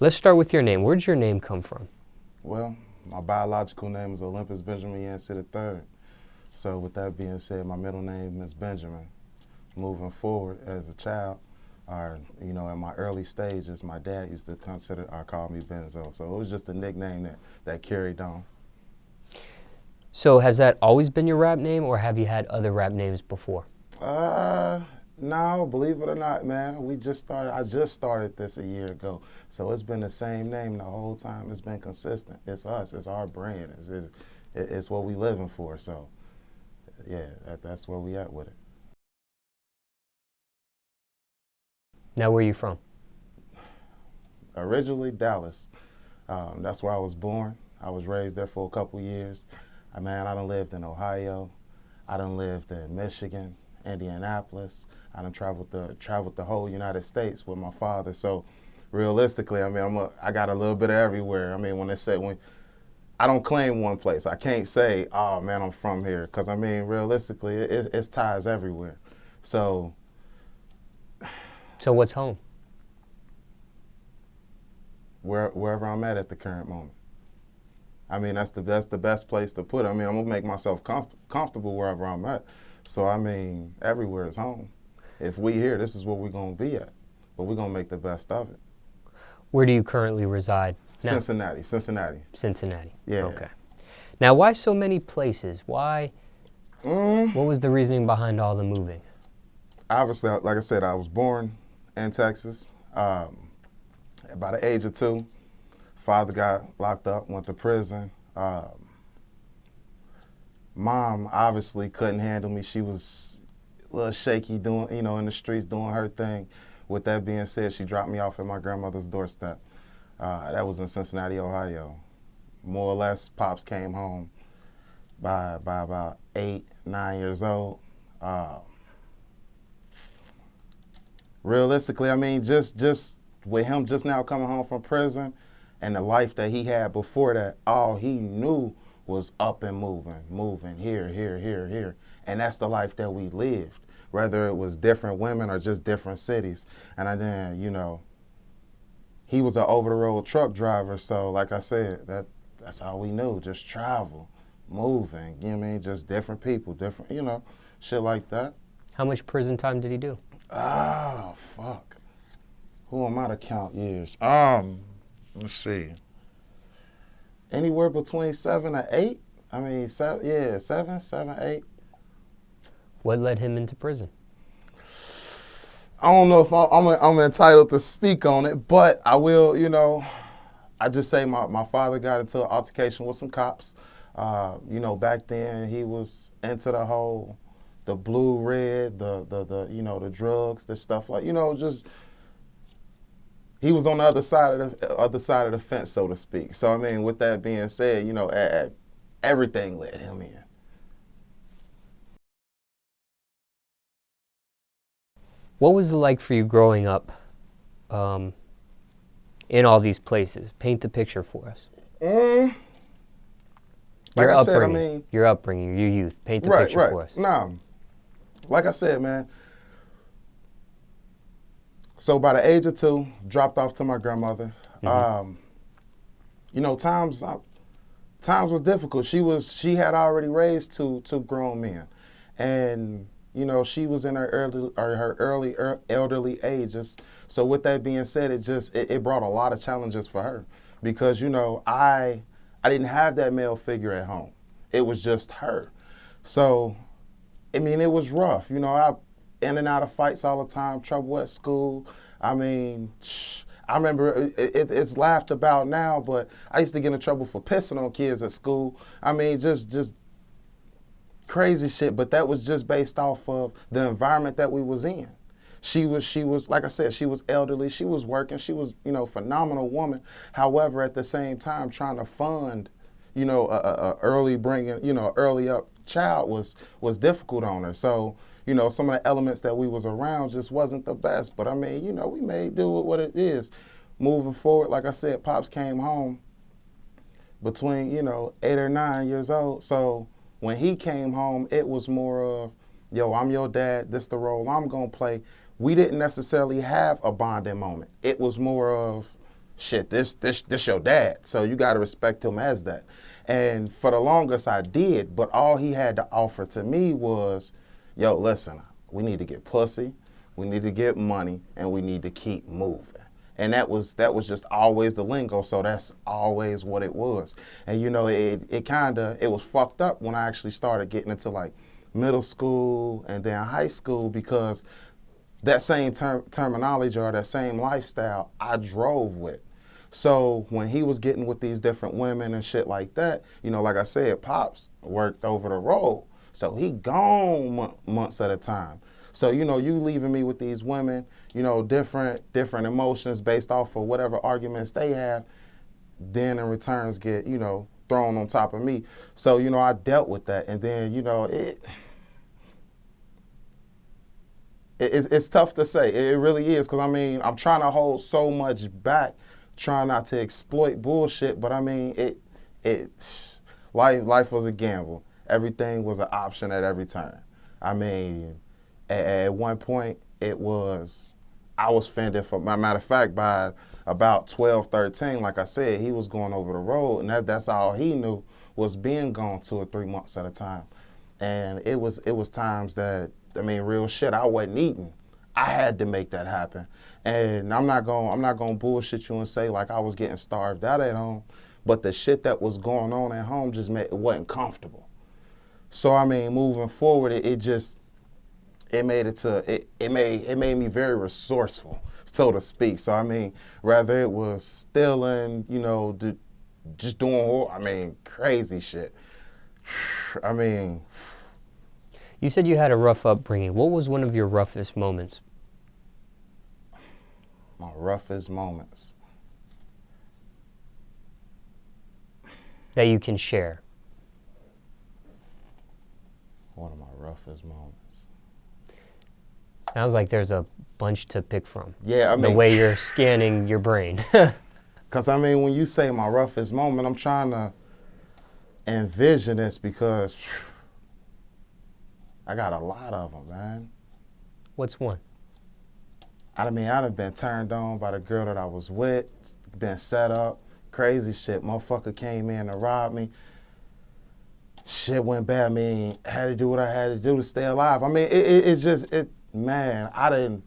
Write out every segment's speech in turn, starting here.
Let's start with your name. Where did your name come from? Well, my biological name is Olympus Benjamin Yancey III. So with that being said, my middle name is Benjamin. Moving forward as a child, or in my early stages, my dad used to call me Benzo. So it was just a nickname that carried on. So has that always been your rap name, or have you had other rap names before? No, believe it or not, man. I just started this a year ago. So it's been the same name the whole time. It's been consistent. It's us. It's our brand. It's what we living for. So yeah, that's where we at with it. Now, where are you from? Originally Dallas. That's where I was born. I was raised there for a couple years. I done lived in Ohio. I done lived in Michigan, Indianapolis. I done traveled the whole United States with my father. So realistically, I got a little bit of everywhere. When I don't claim one place. I can't say, oh man, I'm from here. Because realistically, it's ties everywhere. So what's home? Wherever I'm at the current moment. That's the best place to put it. I'm gonna make myself comfortable wherever I'm at. So everywhere is home. If we here, this is where we're gonna be at. But we're gonna make the best of it. Where do you currently reside now? Cincinnati. Cincinnati. Yeah. Okay. Now, why so many places? Why? What was the reasoning behind all the moving? Obviously, like I said, I was born in Texas. By the age of 2, father got locked up, went to prison. Mom obviously couldn't handle me. She was a little shaky doing, in the streets doing her thing. With that being said, she dropped me off at my grandmother's doorstep. That was in Cincinnati, Ohio. More or less, Pops came home by about 8, 9 years old. Realistically, just with him just now coming home from prison and the life that he had before that, all he knew was up and moving here. And that's the life that we lived, whether it was different women or just different cities. And then, he was an over-the-road truck driver. So like I said, that's all we knew, just travel, moving, just different people, different, shit like that. How much prison time did he do? Oh, fuck. Who am I to count years? Let's see. Anywhere between 7 or 8. 7, 8. What led him into prison? I don't know if I'm entitled to speak on it, but I will, I just say my father got into an altercation with some cops. Back then he was into the blue, red, the drugs, the stuff like, just he was on the other side of the fence, so to speak. So with that being said, everything led him in. What was it like for you growing up in all these places? Paint the picture for us. Your upbringing, your youth. Paint the picture for us. No, like I said, man. So by the age of 2, dropped off to my grandmother. Times was difficult. She had already raised two grown men, and she was in her early elderly ages. So with that being said, it brought a lot of challenges for her because I didn't have that male figure at home. It was just her. So it was rough. I in and out of fights all the time, trouble at school. I remember it's laughed about now, but I used to get in trouble for pissing on kids at school. Just crazy shit, but that was just based off of the environment that we was in. She was, like I said, she was elderly, she was working, she was, phenomenal woman. However, at the same time, trying to fund, early up child was difficult on her. So, some of the elements that we was around just wasn't the best. But we made do with what it is. Moving forward, like I said, Pops came home between, 8 or 9 years old. So when he came home, it was more of, yo, I'm your dad, this the role I'm gonna play. We didn't necessarily have a bonding moment. It was more of, shit, this your dad, so you got to respect him as that. And for the longest I did, but all he had to offer to me was, yo, listen, we need to get pussy, we need to get money, and we need to keep moving. And that was just always the lingo, so that's always what it was. And you know, it was fucked up when I actually started getting into like middle school and then high school, because that same terminology or that same lifestyle I drove with. So when he was getting with these different women and shit like that, you know, like I said, Pops worked over the road. So he gone months at a time. So, you know, you leaving me with these women, you know, different emotions based off of whatever arguments they have, then in returns get, you know, thrown on top of me. So, you know, I dealt with that. And then, you know, it's tough to say. It really is. Because, I mean, I'm trying to hold so much back, trying not to exploit bullshit. But, I mean, life was a gamble. Everything was an option at every turn. I mean, at one point, I was fending for, matter of fact, by about 12, 13, like I said, he was going over the road, and that's all he knew was being gone 2 or 3 months at a time. And it was times that, I mean, real shit, I wasn't eating. I had to make that happen. And I'm not gonna bullshit you and say like I was getting starved out at home, but the shit that was going on at home just it wasn't comfortable. So I mean, moving forward, it made me very resourceful, so to speak. So I mean, whether it was stealing, you know, just doing, I mean, crazy shit. I mean, You said you had a rough upbringing. What was one of your roughest moments? my roughest moments. That you can share? One of my roughest moments. Sounds like there's a bunch to pick from. Yeah, I mean, the way you're scanning your brain. Because, I mean, when you say my roughest moment, I'm trying to envision this because I got a lot of them, man. What's one? I mean, I'd have been turned on by the girl that I was with, been set up, crazy shit. Motherfucker came in and robbed me. Shit went bad. I mean, I had to do what I had to do to stay alive. I mean, man, I done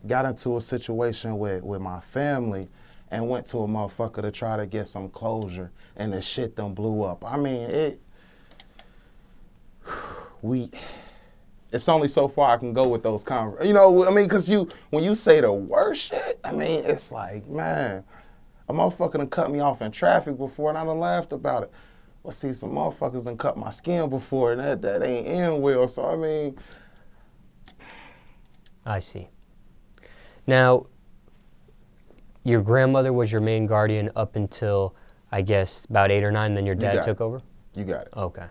got into a situation with my family and went to a motherfucker to try to get some closure, and the shit done blew up. I mean, it's only so far I can go with those conversations. You know, I mean, because when you say the worst shit, I mean, it's like, man, a motherfucker done cut me off in traffic before, and I done laughed about it. Well, see, some motherfuckers done cut my skin before, and that ain't end well. So, I mean, I see. Now, your grandmother was your main guardian up until, I guess, about 8 or 9, then your dad took over? You got it. Okay.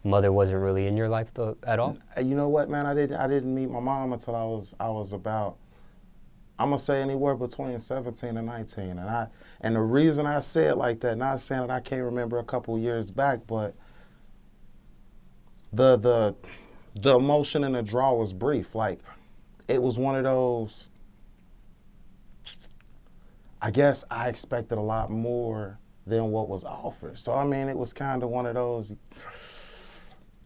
Mother wasn't really in your life though at all? You know what, man? I didn't meet my mom until I was about, I'm gonna say anywhere between 17 and 19. And the reason I say it like that, not saying that I can't remember a couple years back, but the emotion and the draw was brief. Like, it was one of those, I guess I expected a lot more than what was offered. So, I mean, it was kind of one of those,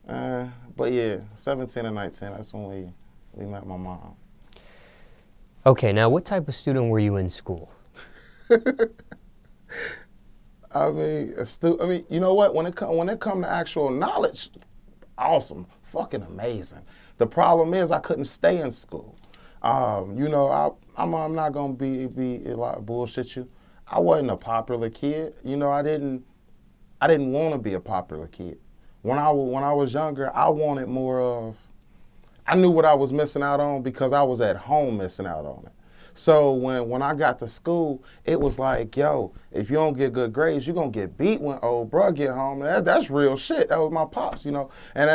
but yeah, 17 and 19, that's when we met my mom. Okay, now what type of student were you in school? I mean, you know what? When it come to actual knowledge, awesome, fucking amazing. The problem is I couldn't stay in school. You know, I'm not gonna be a lot of bullshit you. I wasn't a popular kid. You know, I didn't want to be a popular kid. When I was younger, I wanted more of. I knew what I was missing out on because I was at home missing out on it. So when I got to school, it was like, yo, if you don't get good grades, you're going to get beat when old bruh get home. And that's real shit. That was my pops, you know. And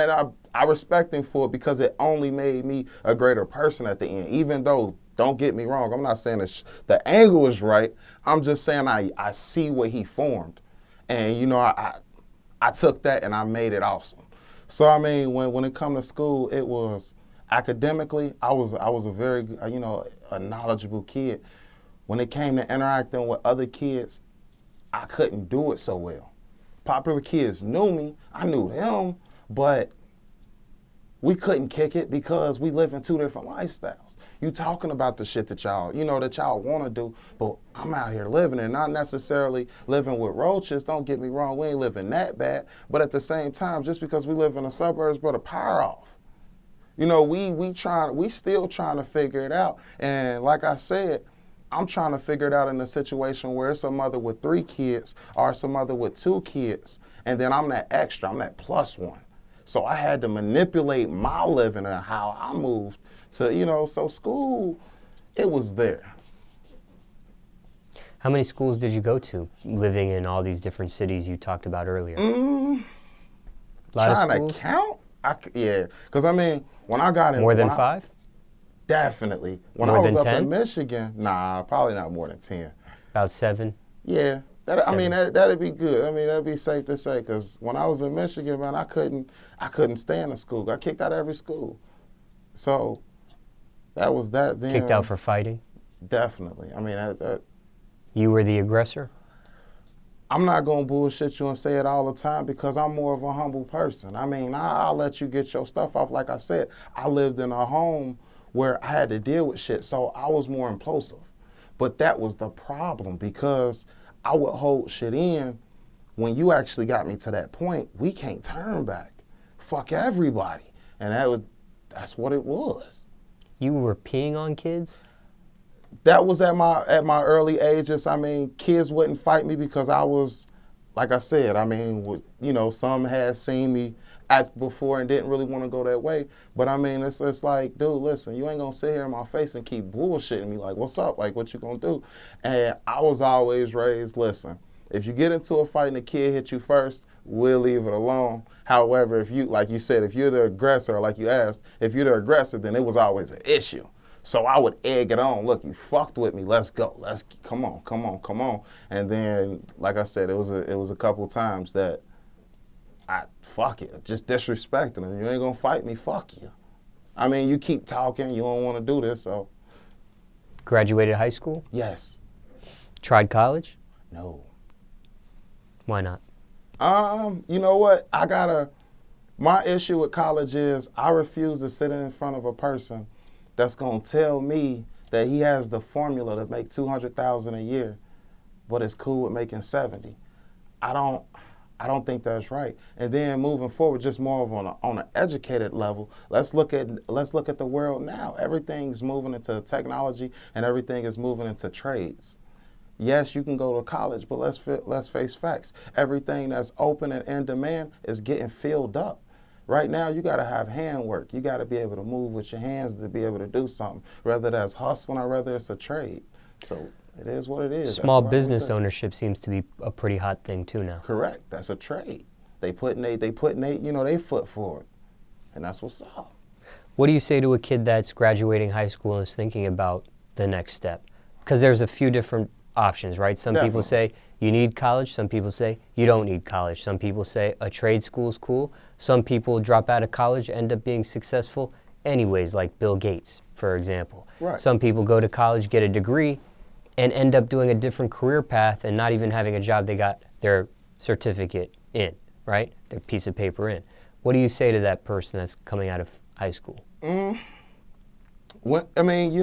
I respect him for it because it only made me a greater person at the end. Even though, don't get me wrong, I'm not saying the angle is right. I'm just saying I see what he formed. And, you know, I took that and I made it awesome. So, I mean, when it come to school, it was... Academically, I was a very, you know, a knowledgeable kid. when it came to interacting with other kids, I couldn't do it so well. Popular kids knew me, I knew them, but we couldn't kick it because we live in two different lifestyles. You talking about the shit that y'all, that y'all want to do, but I'm out here living it, not necessarily living with roaches. Don't get me wrong, we ain't living that bad, but at the same time, just because we live in the suburbs, bro, the power off. We still trying to figure it out. And like I said, I'm trying to figure it out in a situation where it's a mother with 3 kids or it's a mother with 2 kids, and then I'm that extra, I'm that plus one. So I had to manipulate my living and how I moved to, so school, it was there. How many schools did you go to, living in all these different cities you talked about earlier? Trying to count? Yeah, because when I got in... More than 5? Definitely. When more I was than up 10? in Michigan, nah, probably not more than 10. About 7? Yeah. That'd be good. That'd be safe to say, because when I was in Michigan, man, I couldn't stand a school. Got kicked out of every school. So that was that then. Kicked out for fighting? Definitely. You were the aggressor? I'm not going to bullshit you and say it all the time because I'm more of a humble person. I'll let you get your stuff off. Like I said, I lived in a home where I had to deal with shit, so I was more impulsive. But that was the problem, because I would hold shit in. When you actually got me to that point, we can't turn back. Fuck everybody. And that's what it was. You were peeing on kids? That was at my early ages. Kids wouldn't fight me because I was, like I said, some had seen me act before and didn't really want to go that way. But it's like, dude, listen, you ain't gonna sit here in my face and keep bullshitting me like, what's up? Like, what you gonna do? And I was always raised, listen, if you get into a fight and a kid hit you first, we'll leave it alone. However, if you, like you said, if you're the aggressor, like you asked, if you're the aggressor, then it was always an issue. So I would egg it on. Look, you fucked with me. Let's go. Come on. And then, like I said, it was a couple times that fuck it, just disrespecting them. You ain't gonna fight me, fuck you. You keep talking, you don't want to do this, so. Graduated high school? Yes. Tried college? No. Why not? You know what? My issue with college is I refuse to sit in front of a person that's gonna tell me that he has the formula to make $200,000 a year, but it's cool with making 70. I don't think that's right. And then moving forward, just more of on an educated level, let's look at the world now. Everything's moving into technology and everything is moving into trades. Yes, you can go to college, but let's face facts. Everything that's open and in demand is getting filled up. Right now, you got to have handwork. You got to be able to move with your hands to be able to do something, whether that's hustling or whether it's a trade. So it is what it is. Small business ownership seems to be a pretty hot thing too now. Correct. That's a trade. They putting they foot forward, and that's what's up. What do you say to a kid that's graduating high school and is thinking about the next step? Because there's a few different options, right? Some people say you need college. Some people say you don't need college. Some people say a trade school is cool. Some people drop out of college, end up being successful anyways, like Bill Gates, for example. Right. Some people go to college, get a degree, and end up doing a different career path and not even having a job they got their certificate in, right? Their piece of paper in. What do you say to that person that's coming out of high school? You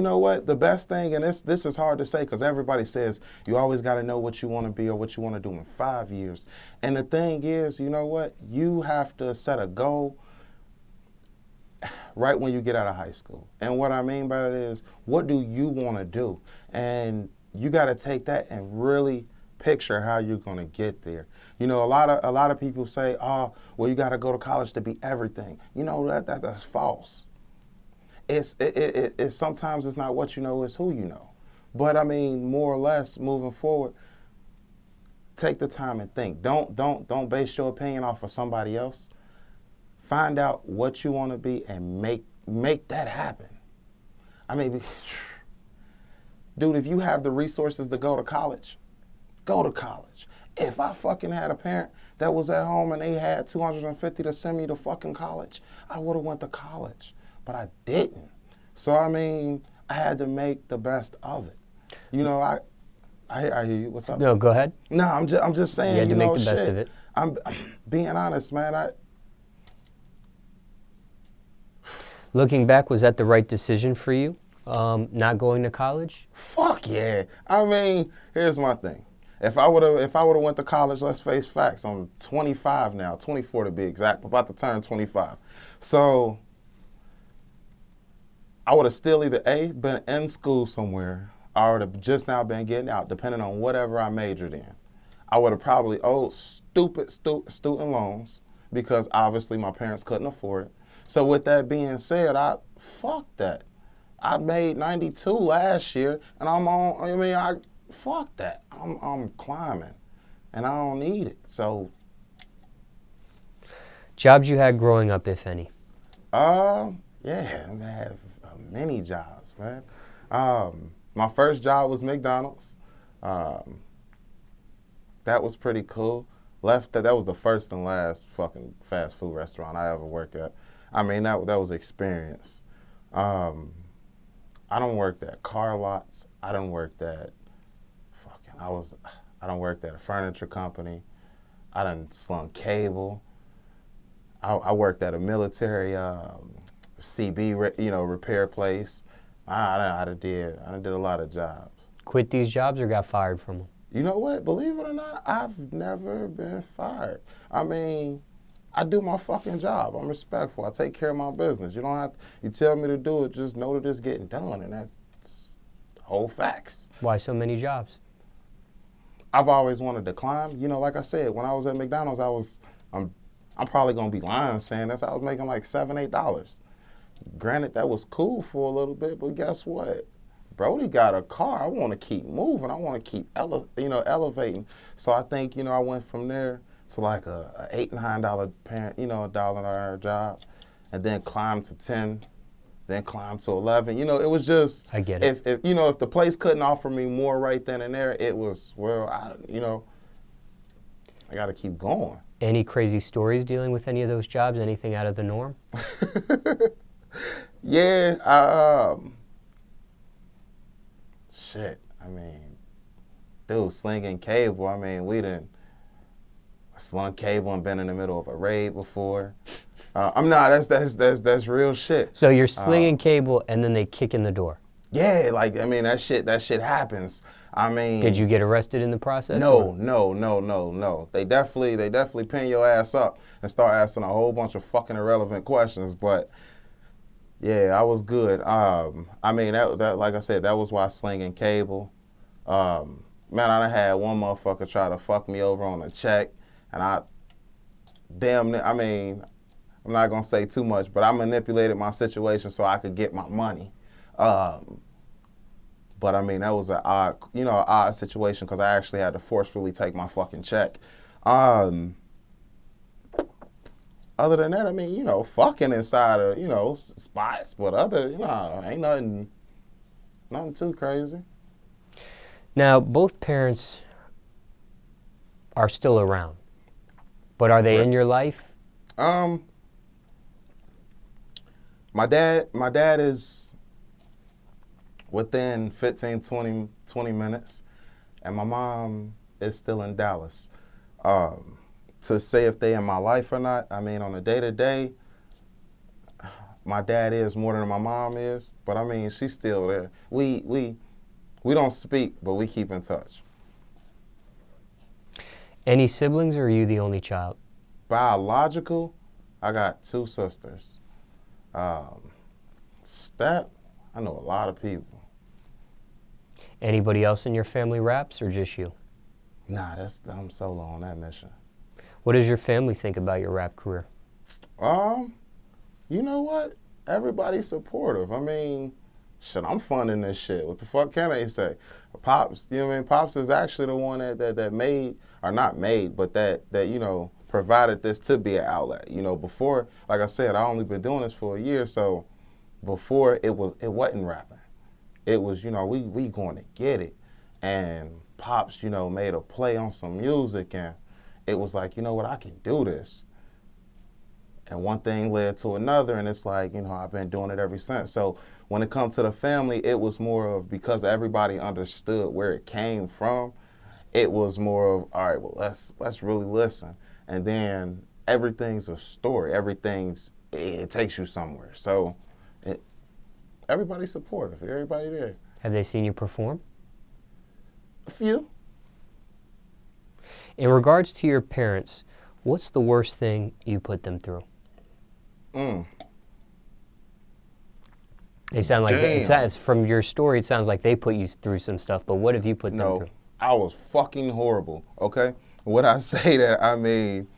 know what? The best thing, and this is hard to say because everybody says you always got to know what you want to be or what you want to do in 5 years. And the thing is, you know what? You have to set a goal right when you get out of high school. And what I mean by that is, what do you want to do? And you got to take that and really picture how you're going to get there. A lot of people say, oh, well, you got to go to college to be everything. That's false. It's sometimes it's not what you know, it's who you know. But more or less, moving forward, take the time and think. Don't base your opinion off of somebody else. Find out what you want to be and make that happen. Dude, if you have the resources to go to college, go to college. If I fucking had a parent that was at home and they had $250 to send me to fucking college, I would have went to college. But I didn't. So, I had to make the best of it. You know, I hear you. What's up? No, go ahead. No, I'm just saying. You had to make know, the best shit. of it. I'm being honest, man. Looking back, was that the right decision for you? Not going to college? Fuck yeah. I mean, here's my thing. If I would have went to college, let's face facts. I'm 25 now, 24 to be exact. I'm about to turn 25. So I would have still either A, been in school somewhere, or would have just now been getting out, depending on whatever I majored in. I would have probably owed stupid student loans because obviously my parents couldn't afford it. So with that being said, fuck that. I made 92 last year, and fuck that. I'm climbing, and I don't need it. So, Jobs you had growing up, if any? yeah, I had many jobs, man. My first job was McDonald's. That was pretty cool. That was the first and last fucking fast food restaurant I ever worked at. I mean, that was experience. I done worked at car lots. I done worked at a furniture company. I done slung cable. I worked at a military CB repair place. I did a lot of jobs. Quit these jobs or got fired from them? You know what? Believe it or not, I've never been fired. I mean, I do my fucking job. I'm respectful. I take care of my business. You tell me to do it, just know that it's getting done, and that's whole facts. Why so many jobs? I've always wanted to climb. You know, like I said, when I was at McDonald's, I'm probably gonna be lying saying this. I was making like $7, $8. Granted, that was cool for a little bit, but guess what? Brody got a car. I want to keep moving. I want to keep elevating. So I think I went from there to like a $8, $9 $1 an hour job, and then climbed to 10, then climbed to 11. It was just. I get it. If the place couldn't offer me more right then and there, it was I got to keep going. Any crazy stories dealing with any of those jobs? Anything out of the norm? Yeah, shit. I mean, dude, slinging cable. I mean, we done slung cable and been in the middle of a raid before. That's real shit. So you're slinging cable and then they kick in the door? Yeah, like I mean that shit happens. I mean, did you get arrested in the process? No. They definitely pin your ass up and start asking a whole bunch of fucking irrelevant questions. But yeah, I was good. I mean that like I said, that was why slinging cable. Man, I done had one motherfucker try to fuck me over on a check, and I'm not gonna say too much, but I manipulated my situation so I could get my money. But I mean, that was an odd situation because I actually had to forcefully take my fucking check. Other than that, I mean, fucking inside of, spots, but ain't nothing too crazy. Now, both parents are still around, but are they in your life? My dad is within 15, 20 minutes, and my mom is still in Dallas. To say if they in my life or not, I mean, on a day-to-day, my dad is more than my mom is, but I mean, she's still there. We don't speak, but we keep in touch. Any siblings, or are you the only child? Biological, I got 2 sisters. Step, I know a lot of people. Anybody else in your family raps, or just you? Nah, I'm solo on that mission. What does your family think about your rap career? You know what? Everybody's supportive. I mean, shit, I'm funding this shit. What the fuck can I say? Pops, Pops is actually the one that made, or not made, but that provided this to be an outlet. Before, like I said, I only been doing this for a year, so before it wasn't rapping. It was, we going to get it. And Pops, made a play on some music, and it was like, you know what, I can do this. And one thing led to another, and it's like, I've been doing it ever since. So when it comes to the family, it was more of, because everybody understood where it came from, it was more of, all right, well, let's really listen. And then everything's a story. It takes you somewhere. So everybody's supportive. Everybody there. Have they seen you perform? A few. In regards to your parents, what's the worst thing you put them through? They sound like, from your story, it sounds like they put you through some stuff, but what have you put them through? I was fucking horrible, okay? When I say that, I mean,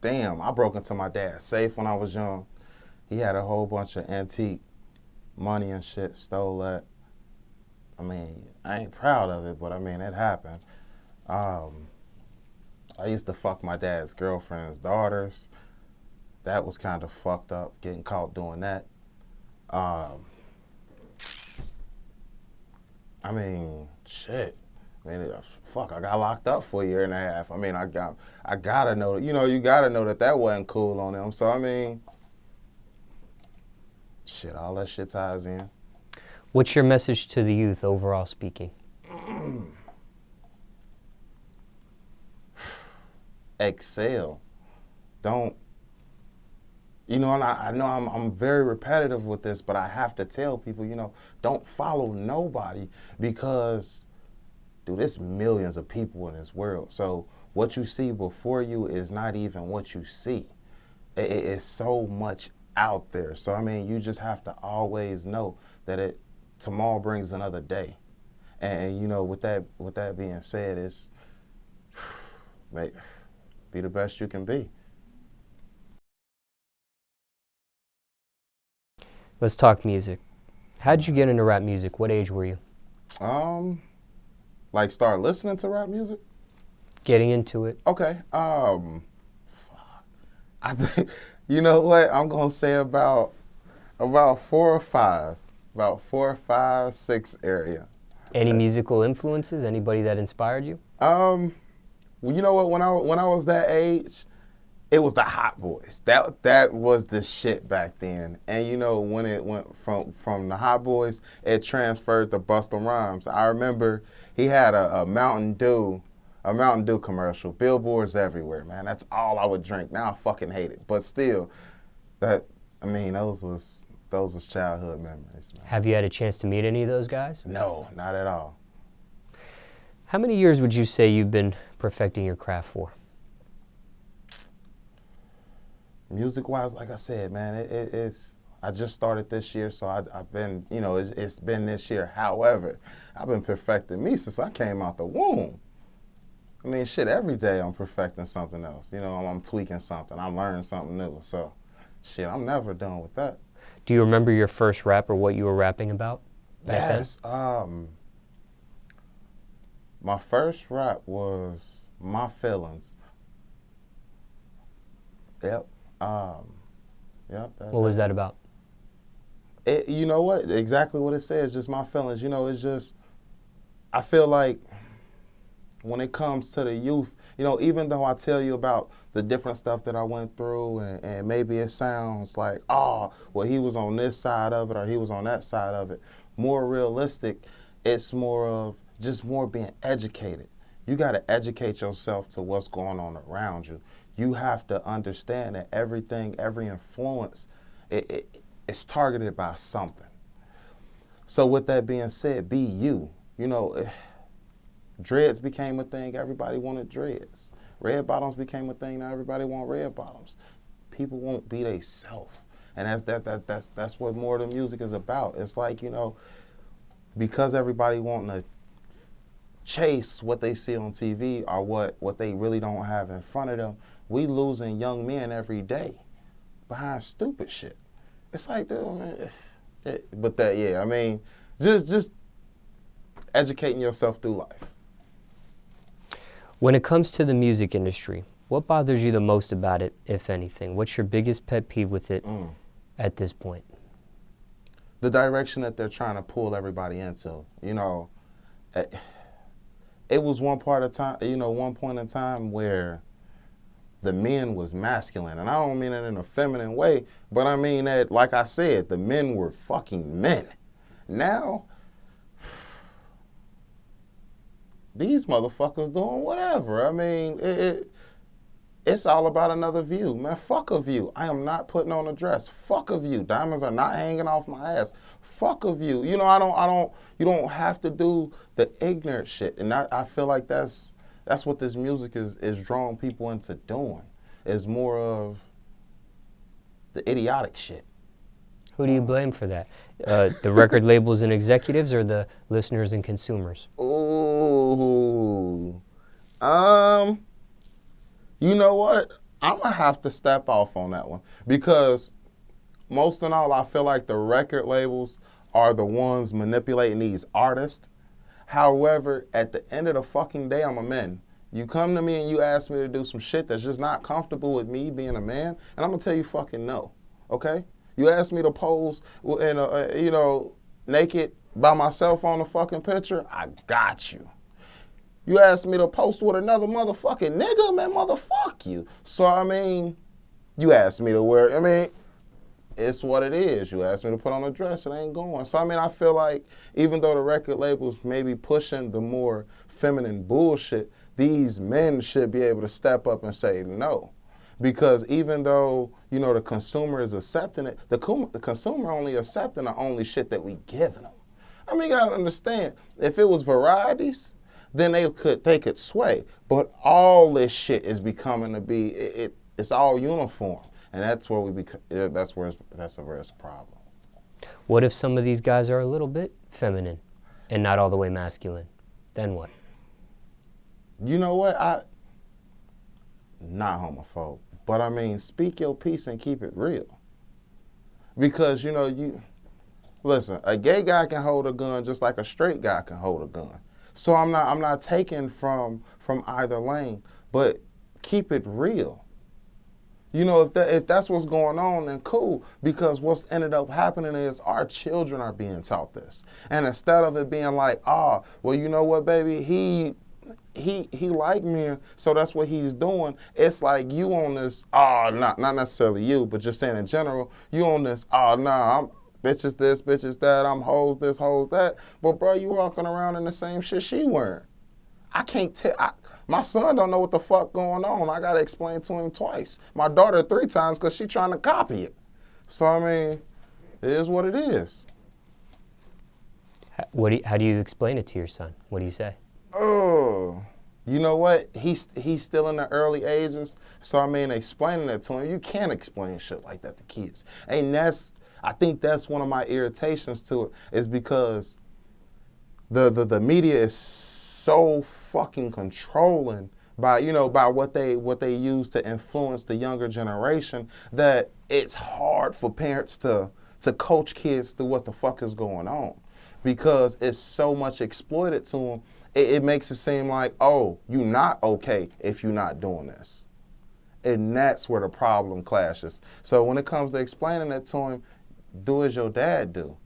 damn, I broke into my dad's safe when I was young. He had a whole bunch of antique money and shit, stole that. I mean, I ain't proud of it, but I mean, it happened. I used to fuck my dad's girlfriend's daughters. That was kind of fucked up, getting caught doing that. I mean, shit. I mean, fuck, I got locked up for a year and a half. I mean, I gotta know, you gotta know that wasn't cool on them. So, I mean, shit, all that shit ties in. What's your message to the youth, overall speaking? Excel. Don't, and I know I'm very repetitive with this, but I have to tell people, don't follow nobody, because, dude, there's millions of people in this world. So what you see before you is not even what you see. It's so much out there. So, I mean, you just have to always know that tomorrow brings another day. And with that being said, it's, be the best you can be. Let's talk music. How did you get into rap music? What age were you? Start listening to rap music? Getting into it. Okay. I think, you know what? I'm gonna say about 4 or 5. About 4, 5, 6 area. Any musical influences? Anybody that inspired you? Well, you know what? When I was that age, it was the Hot Boys. That was the shit back then. And when it went from the Hot Boys, it transferred to Busta Rhymes. I remember he had a Mountain Dew commercial. Billboards everywhere, man. That's all I would drink. Now I fucking hate it. But still, those was childhood memories, man. Have you had a chance to meet any of those guys? No, not at all. How many years would you say you've been perfecting your craft for? Music-wise, like I said, man, I just started this year, so I've been, it's been this year. However, I've been perfecting me since I came out the womb. I mean, shit, every day I'm perfecting something else. I'm tweaking something. I'm learning something new. So, shit, I'm never done with that. Do you remember your first rap or what you were rapping about back then? My first rap was My Feelings. Yep. What was that about? You know what? Exactly what it says, just my feelings. It's just, I feel like when it comes to the youth, even though I tell you about the different stuff that I went through, and maybe it sounds like, well, he was on this side of it or he was on that side of it. More realistic, it's more of just more being educated. You got to educate yourself to what's going on around you. You have to understand that every influence, it's targeted by something. So with that being said, be you. Dreads became a thing, everybody wanted dreads. Red bottoms became a thing, now everybody want red bottoms. People won't be they self. And that's what more of the music is about. It's like, because everybody wanting to chase what they see on TV or what they really don't have in front of them, we losing young men every day behind stupid shit. It's like, dude, man, but that, yeah, I mean, just educating yourself through life. When it comes to the music industry, what bothers you the most about it, if anything? What's your biggest pet peeve with it at this point? The direction that they're trying to pull everybody into. It was one point in time where the men was masculine. And I don't mean it in a feminine way, but I mean that, like I said, the men were fucking men. Now, these motherfuckers doing whatever. I mean, it's all about another view. Man, fuck a view. I am not putting on a dress. Fuck a view. Diamonds are not hanging off my ass. Fuck a view. You know, you don't have to do the ignorant shit. And I feel like that's what this music is drawing people into doing. Is more of the idiotic shit. Who do you blame for that? The record labels and executives, or the listeners and consumers? Ooh. You know what? I'm going to have to step off on that one. Because most in all, I feel like the record labels are the ones manipulating these artists. However, at the end of the fucking day, I'm a man. You come to me and you ask me to do some shit that's just not comfortable with me being a man, and I'm going to tell you fucking no. Okay? You ask me to pose in naked by myself on a fucking picture, I got you. You ask me to post with another motherfucking nigga, man, motherfuck you. So, I mean, you ask me to wear, I mean, it's what it is. You ask me to put on a dress, it ain't going. So, I mean, I feel like even though the record labels may be pushing the more feminine bullshit, these men should be able to step up and say no. Because even though, you know, the consumer is accepting it, the consumer only accepting the only shit that we giving them. I mean, you gotta understand, if it was varieties, then they could sway. But all this shit is becoming to be, it's all uniform. And that's where that's where it's a problem. What if some of these guys are a little bit feminine and not all the way masculine? Then what? You know what? Not homophobe, but I mean, speak your piece and keep it real. Because, you know, listen, a gay guy can hold a gun just like a straight guy can hold a gun. So I'm not taking from either lane, but keep it real. You know, if that's what's going on, then cool. Because what's ended up happening is our children are being taught this, and instead of it being like, well, you know what, baby, he like men, so that's what he's doing. It's like you on this, not necessarily you, but just saying in general, you on this, I'm bitches this, bitches that, I'm hoes this, hoes that. But bro, you walking around in the same shit she wearing. I can't tell. My son don't know what the fuck going on. I gotta explain to him twice. My daughter 3 times because she trying to copy it. So I mean, it is what it is. How do you explain it to your son? What do you say? Oh, you know what? He's still in the early ages. So I mean, explaining it to him, you can't explain shit like that to kids. And I think that's one of my irritations to it, is because the media is so fucking controlling by what they use to influence the younger generation, that it's hard for parents to coach kids through what the fuck is going on, because it's so much exploited to them. It makes it seem like, oh, you're not okay if you're not doing this. And that's where the problem clashes. So when it comes to explaining it to him, do as your dad do.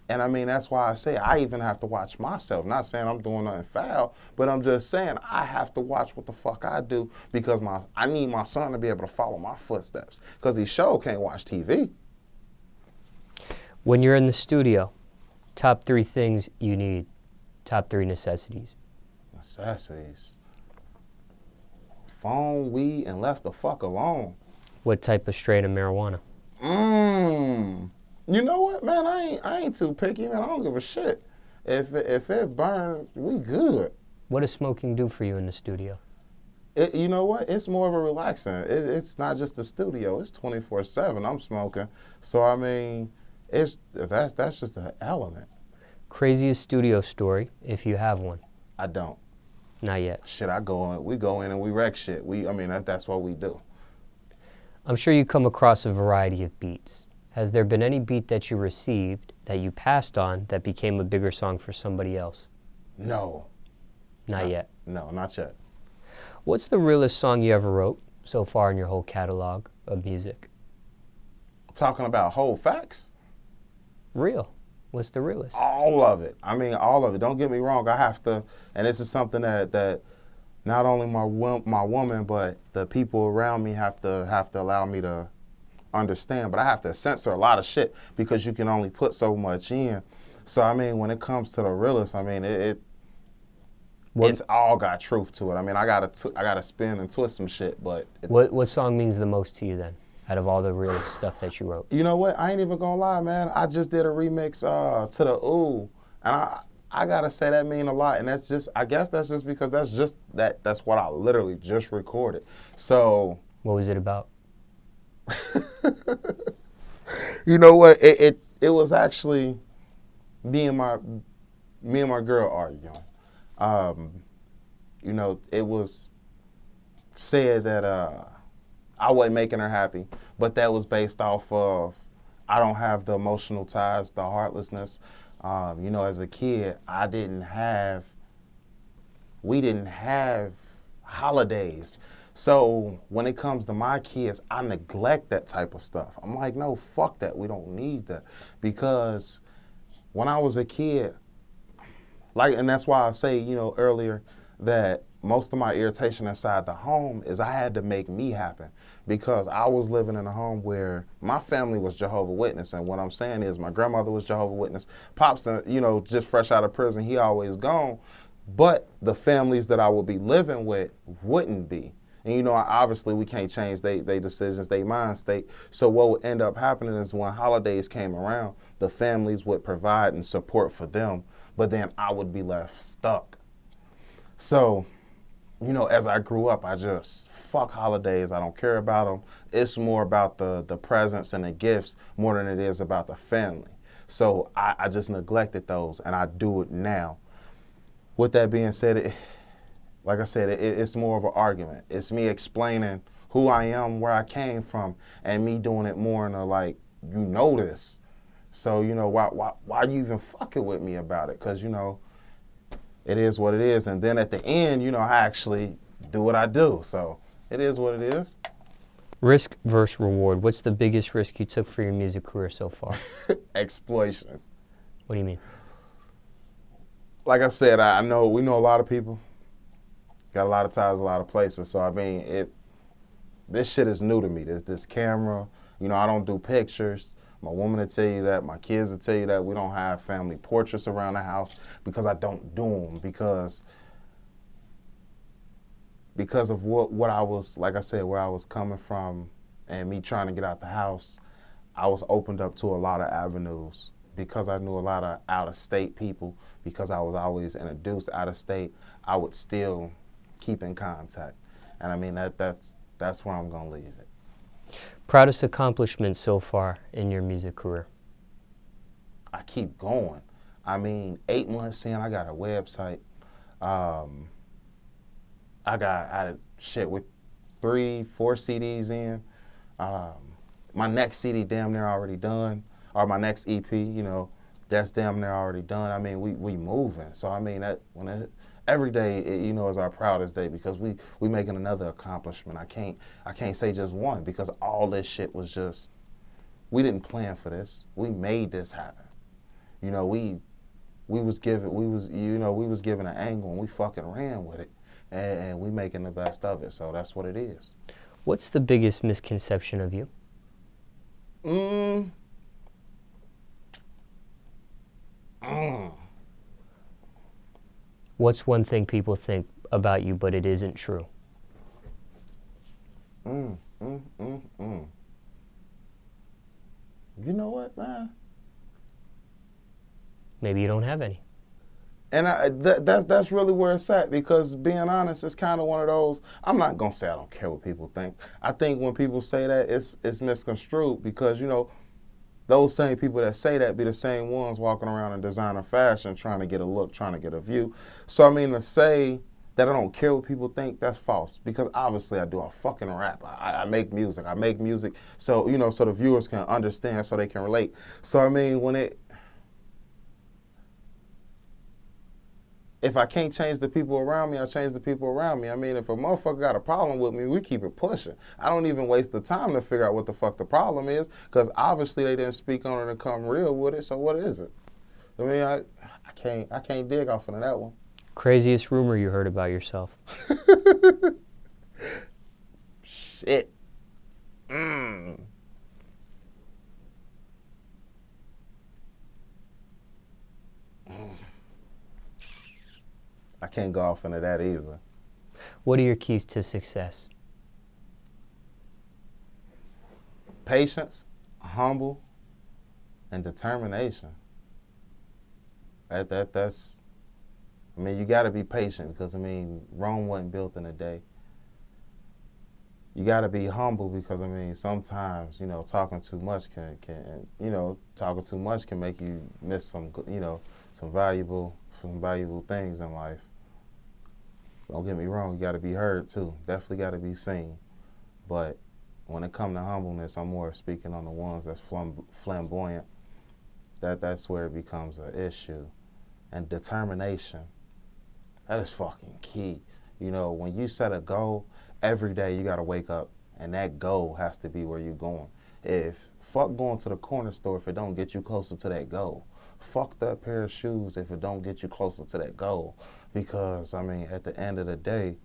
And I mean, that's why I say I even have to watch myself. Not saying I'm doing nothing foul, but I'm just saying I have to watch what the fuck I do, because I need my son to be able to follow my footsteps, because he sure can't watch TV. When you're in the studio, top 3 things you need. Top 3 necessities. Necessities. Phone, weed, and left the fuck alone. What type of strain of marijuana? You know what, man? I ain't too picky, man. I don't give a shit. If it burns, we good. What does smoking do for you in the studio? You know what? It's more of a relaxing. It's not just the studio. It's 24/7. I'm smoking. So I mean, that's just an element. Craziest studio story, if you have one? I don't. Not yet. Shit, we go in and we wreck shit. That's what we do. I'm sure you come across a variety of beats. Has there been any beat that you received that you passed on that became a bigger song for somebody else? No. Not yet? No, not yet. What's the realest song you ever wrote so far in your whole catalog of music? Talking about whole facts? Real. What's the realest? All of it. I mean, all of it. Don't get me wrong. I have to, and this is something that not only my woman, but the people around me have to allow me to understand. But I have to censor a lot of shit because you can only put so much in. So I mean, when it comes to the realest, I mean it's all got truth to it. I mean, I gotta spin and twist some shit, but what song means the most to you then, out of all the real stuff that you wrote? You know what? I ain't even gonna lie, man. I just did a remix to the Ooh, and I gotta say that mean a lot, and that's just, I guess that's just because that's what I literally just recorded. So what was it about? You know what? It was actually me and my girl arguing. You know, it was said that I wasn't making her happy, but that was based off of I don't have the emotional ties, the heartlessness. You know, as a kid, we didn't have holidays. So when it comes to my kids, I neglect that type of stuff. I'm like, no, fuck that. We don't need that. Because when I was a kid, and that's why I say, you know, earlier that most of my irritation inside the home is I had to make me happen because I was living in a home where my family was Jehovah's Witness. And what I'm saying is my grandmother was Jehovah's Witness. Pops, you know, just fresh out of prison, he always gone. But the families that I would be living with wouldn't be. And, you know, obviously we can't change they decisions, they mind state. So what would end up happening is when holidays came around, the families would provide and support for them, but then I would be left stuck. So, you know, as I grew up, I just, fuck holidays. I don't care about them. It's more about the presents and the gifts more than it is about the family. So I just neglected those, and I do it now. With that being said, like I said, it's more of an argument. It's me explaining who I am, where I came from, and me doing it more in a like, you know this. So, you know, why you even fucking with me about it? Because, you know, it is what it is. And then at the end, you know, I actually do what I do. So it is what it is. Risk versus reward. What's the biggest risk you took for your music career so far? Exploitation. What do you mean? Like I said, we know a lot of people. Got a lot of ties, a lot of places. So, I mean, this shit is new to me. This camera, you know, I don't do pictures. My woman will tell you that. My kids will tell you that. We don't have family portraits around the house because I don't do them. Because of what I was, like I said, where I was coming from and me trying to get out the house, I was opened up to a lot of avenues. Because I knew a lot of out-of-state people, because I was always introduced out of state, I would still keep in contact. And I mean, that's where I'm going to leave it. Proudest accomplishment so far in your music career? I keep going. I mean, 8 months in, I got a website. I had shit with 3-4 CDs in. My next CD damn near already done, or my next EP, you know, that's damn near already done. I mean, we moving. So I mean, every day, you know, is our proudest day because we making another accomplishment. I can't say just one because all this shit was just, we didn't plan for this. We made this happen. You know, we was given an angle and we fucking ran with it, and we making the best of it. So that's what it is. What's the biggest misconception of you? What's one thing people think about you, but it isn't true? You know what, man? Maybe you don't have any. And that's really where it's at because being honest, it's kind of one of those, I'm not going to say I don't care what people think. I think when people say that, it's misconstrued because, you know, those same people that say that be the same ones walking around in designer fashion trying to get a look, trying to get a view. So, I mean, to say that I don't care what people think, that's false because obviously I do a fucking rap. I make music so, you know, so the viewers can understand, so they can relate. So, I mean, if I can't change the people around me, I change the people around me. I mean, if a motherfucker got a problem with me, we keep it pushing. I don't even waste the time to figure out what the fuck the problem is because obviously they didn't speak on it and come real with it, so what is it? I mean, I can't dig off into that one. Craziest rumor you heard about yourself? Shit. I can't go off into that either. What are your keys to success? Patience, humble, and determination. That's. I mean, you got to be patient because, I mean, Rome wasn't built in a day. You got to be humble because, I mean, sometimes, you know, talking too much can make you miss some, you know, some valuable things in life. Don't get me wrong, you got to be heard too. Definitely got to be seen. But when it comes to humbleness, I'm more speaking on the ones that's flamboyant. That's where it becomes an issue. And determination, that is fucking key. You know, when you set a goal, every day you got to wake up and that goal has to be where you're going. If fuck going to the corner store if it don't get you closer to that goal. Fuck that pair of shoes if it don't get you closer to that goal. Because, I mean, at the end of the day,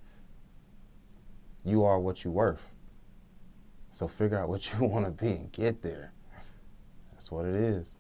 you are what you're worth. So figure out what you want to be and get there. That's what it is.